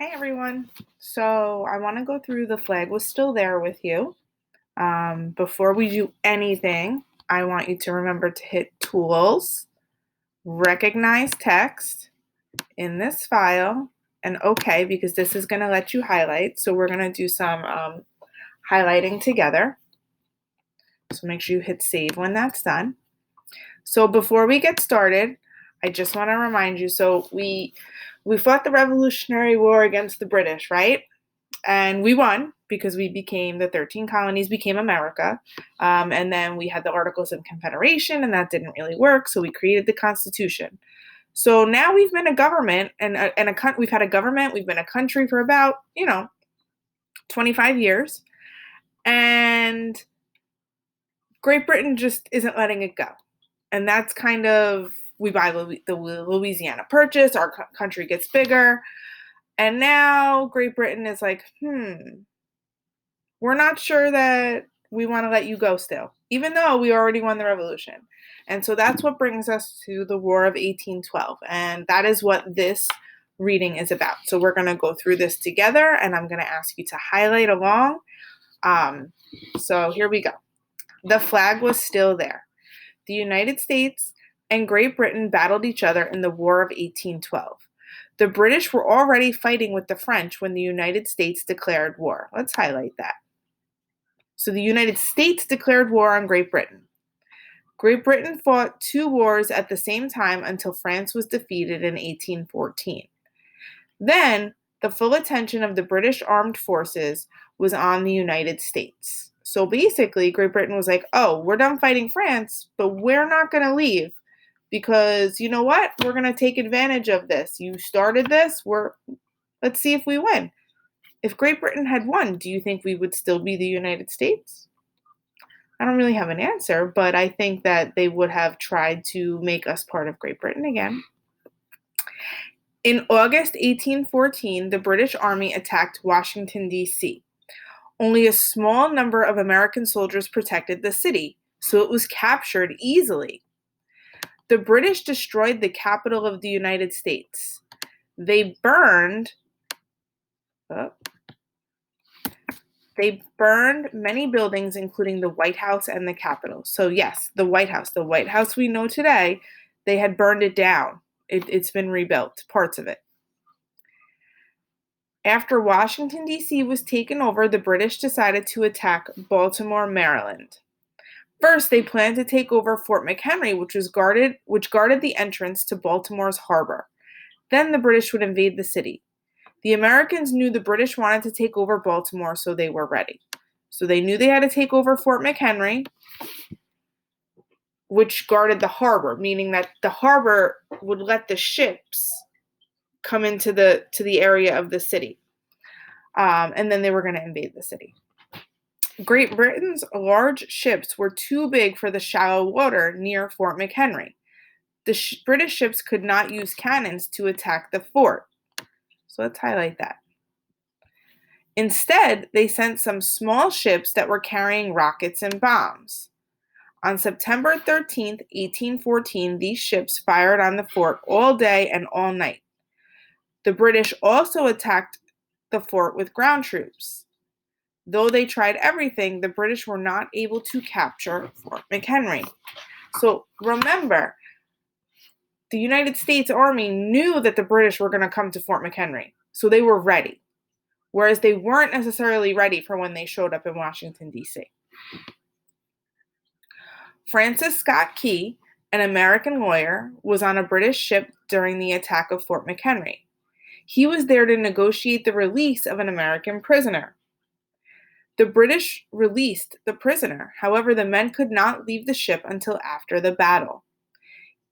Hey everyone. So I want to go through the flag was still there with you. Before we do anything, I want you to remember to hit Tools, Recognize Text in this file, and OK, because this is going to let you highlight. So we're going to do some highlighting together. So make sure you hit Save when that's done. So before we get started, I just want to remind you, so we fought the Revolutionary War against the British, right? And we won because the 13 colonies became America. And then we had the Articles of Confederation, and that didn't really work. So we created the Constitution. So now we've been a government, we've had a government, we've been a country for about, 25 years. And Great Britain just isn't letting it go. And that's kind of, we buy the Louisiana Purchase, our country gets bigger. And now Great Britain is like, we're not sure that we want to let you go still, even though we already won the revolution. And so that's what brings us to the War of 1812. And that is what this reading is about. So we're going to go through this together, and I'm going to ask you to highlight along. So here we go. The flag was still there. The United States and Great Britain battled each other in the War of 1812. The British were already fighting with the French when the United States declared war. Let's highlight that. So the United States declared war on Great Britain. Great Britain fought two wars at the same time until France was defeated in 1814. Then, the full attention of the British armed forces was on the United States. So basically, Great Britain was like, oh, we're done fighting France, but we're not going to leave because you know what? We're going to take advantage of this. You started this, let's see if we win. If Great Britain had won, do you think we would still be the United States? I don't really have an answer, but I think that they would have tried to make us part of Great Britain again. In August 1814, the British Army attacked Washington, D.C. Only a small number of American soldiers protected the city, so it was captured easily. The British destroyed the capital of the United States. They burned many buildings, including the White House and the Capitol. So yes, the White House we know today, they had burned it down. It's been rebuilt, parts of it. After Washington, D.C. was taken over, the British decided to attack Baltimore, Maryland. First, they planned to take over Fort McHenry, which guarded the entrance to Baltimore's harbor. Then the British would invade the city. The Americans knew the British wanted to take over Baltimore, so they were ready. So they knew they had to take over Fort McHenry, which guarded the harbor, meaning that the harbor would let the ships come into the area of the city. And then they were going to invade the city. Great Britain's large ships were too big for the shallow water near Fort McHenry. The British ships could not use cannons to attack the fort. So let's highlight that. Instead, they sent some small ships that were carrying rockets and bombs. On September 13th, 1814, these ships fired on the fort all day and all night. The British also attacked the fort with ground troops. Though they tried everything, the British were not able to capture Fort McHenry. So remember, the United States Army knew that the British were going to come to Fort McHenry, so they were ready, whereas they weren't necessarily ready for when they showed up in Washington, D.C. Francis Scott Key, an American lawyer, was on a British ship during the attack of Fort McHenry. He was there to negotiate the release of an American prisoner. The British released the prisoner. However, the men could not leave the ship until after the battle.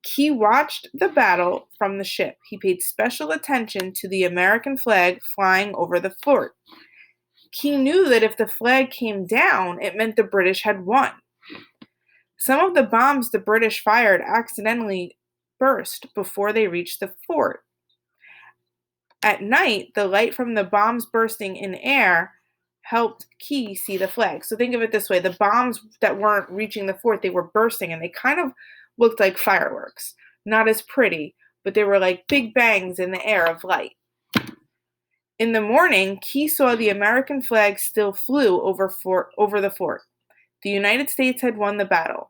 Key watched the battle from the ship. He paid special attention to the American flag flying over the fort. Key knew that if the flag came down, it meant the British had won. Some of the bombs the British fired accidentally burst before they reached the fort. At night, the light from the bombs bursting in air helped Key see the flag. So think of it this way. The bombs that weren't reaching the fort, they were bursting, and they kind of looked like fireworks. Not as pretty, but they were like big bangs in the air of light. In the morning, Key saw the American flag still flew over the fort. The United States had won the battle.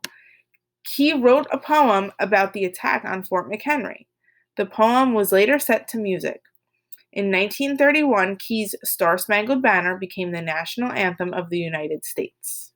Key wrote a poem about the attack on Fort McHenry. The poem was later set to music. In 1931, Key's Star Spangled Banner became the national anthem of the United States.